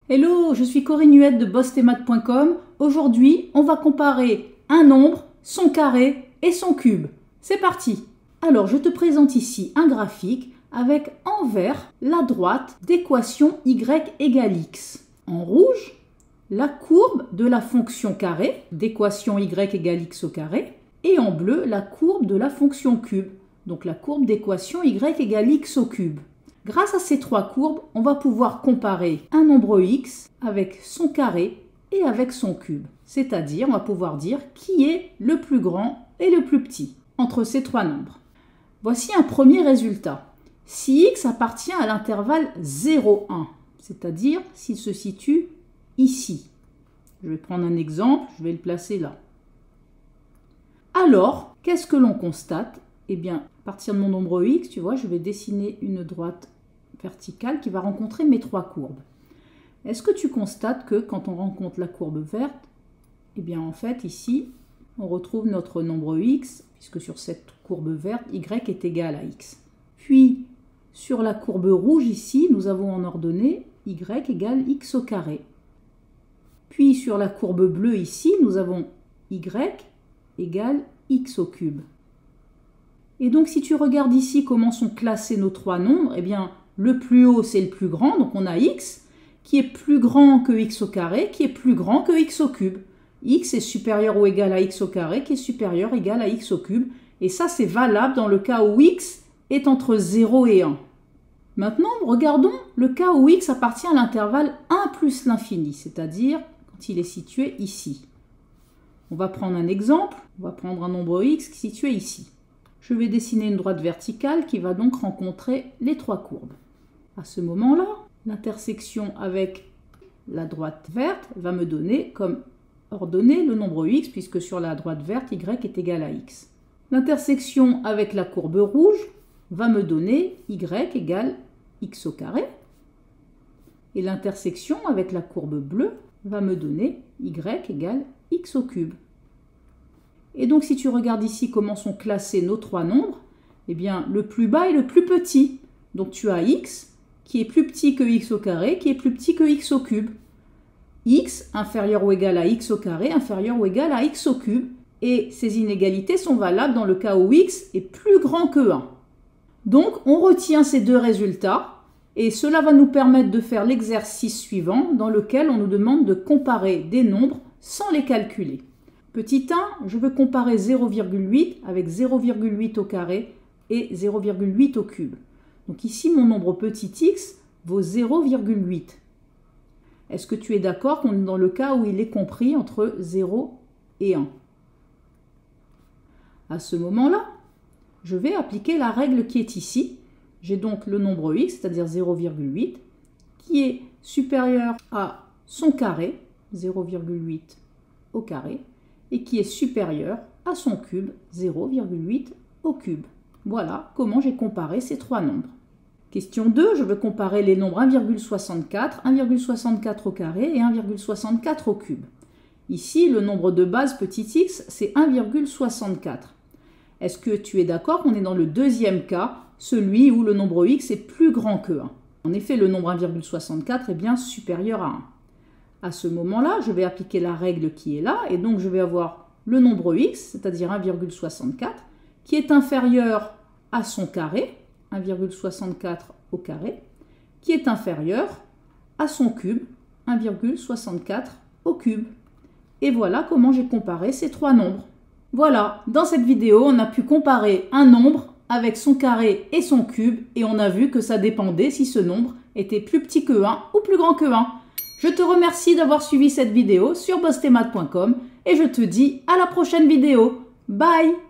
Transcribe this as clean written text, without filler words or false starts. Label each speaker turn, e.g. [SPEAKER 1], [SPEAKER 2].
[SPEAKER 1] Hello, je suis Corinne Huette de bossethemath.com. Aujourd'hui, on va comparer un nombre, son carré et son cube. C'est parti! Alors, je te présente ici un graphique avec en vert la droite d'équation y égale x. En rouge, la courbe de la fonction carré d'équation y égale x au carré. Et en bleu, la courbe de la fonction cube, donc la courbe d'équation y égale x au cube. Grâce à ces trois courbes, on va pouvoir comparer un nombre x avec son carré et avec son cube. C'est-à-dire, on va pouvoir dire qui est le plus grand et le plus petit entre ces trois nombres. Voici un premier résultat. Si x appartient à l'intervalle 0, 1, c'est-à-dire s'il se situe ici. Je vais prendre un exemple, je vais le placer là. Alors, qu'est-ce que l'on constate? Eh bien, à partir de mon nombre x, tu vois, je vais dessiner une droite verticale qui va rencontrer mes trois courbes. Est-ce que tu constates que quand on rencontre la courbe verte, eh bien en fait ici, on retrouve notre nombre x, puisque sur cette courbe verte, y est égal à x. Puis, sur la courbe rouge ici, nous avons en ordonnée y égale x au carré. Puis sur la courbe bleue ici, nous avons y égale x au cube. Et donc si tu regardes ici comment sont classés nos trois nombres, eh bien le plus haut c'est le plus grand, donc on a x, qui est plus grand que x au carré, qui est plus grand que x au cube. X est supérieur ou égal à x au carré, qui est supérieur ou égal à x au cube. Et ça c'est valable dans le cas où x est entre 0 et 1. Maintenant, regardons le cas où x appartient à l'intervalle 1 plus l'infini, c'est-à-dire quand il est situé ici. On va prendre un exemple, on va prendre un nombre x situé ici. Je vais dessiner une droite verticale qui va donc rencontrer les trois courbes. À ce moment-là, l'intersection avec la droite verte va me donner comme ordonnée le nombre x, puisque sur la droite verte, y est égal à x. L'intersection avec la courbe rouge va me donner y égale x au carré. Et l'intersection avec la courbe bleue va me donner y égale x au cube. Et donc si tu regardes ici comment sont classés nos trois nombres, eh bien le plus bas est le plus petit. Donc tu as x qui est plus petit que x au carré, qui est plus petit que x au cube. X inférieur ou égal à x au carré, inférieur ou égal à x au cube. Et ces inégalités sont valables dans le cas où x est plus grand que 1. Donc on retient ces deux résultats et cela va nous permettre de faire l'exercice suivant dans lequel on nous demande de comparer des nombres sans les calculer. Petit 1, je veux comparer 0,8 avec 0,8 au carré et 0,8 au cube. Donc ici, mon nombre petit x vaut 0,8. Est-ce que tu es d'accord qu'on est dans le cas où il est compris entre 0 et 1? À ce moment-là, je vais appliquer la règle qui est ici. J'ai donc le nombre x, c'est-à-dire 0,8, qui est supérieur à son carré, 0,8 au carré, et qui est supérieur à son cube, 0,8 au cube. Voilà comment j'ai comparé ces trois nombres. Question 2, je veux comparer les nombres 1,64, 1,64 au carré et 1,64 au cube. Ici, le nombre de base petit x, c'est 1,64. Est-ce que tu es d'accord qu'on est dans le deuxième cas, celui où le nombre x est plus grand que 1? En effet, le nombre 1,64 est bien supérieur à 1. À ce moment-là, je vais appliquer la règle qui est là, et donc je vais avoir le nombre x, c'est-à-dire 1,64, qui est inférieur à son carré, 1,64 au carré, qui est inférieur à son cube, 1,64 au cube. Et voilà comment j'ai comparé ces trois nombres. Voilà, dans cette vidéo, on a pu comparer un nombre avec son carré et son cube, et on a vu que ça dépendait si ce nombre était plus petit que 1 ou plus grand que 1. Je te remercie d'avoir suivi cette vidéo sur bossethemath.com et je te dis à la prochaine vidéo. Bye!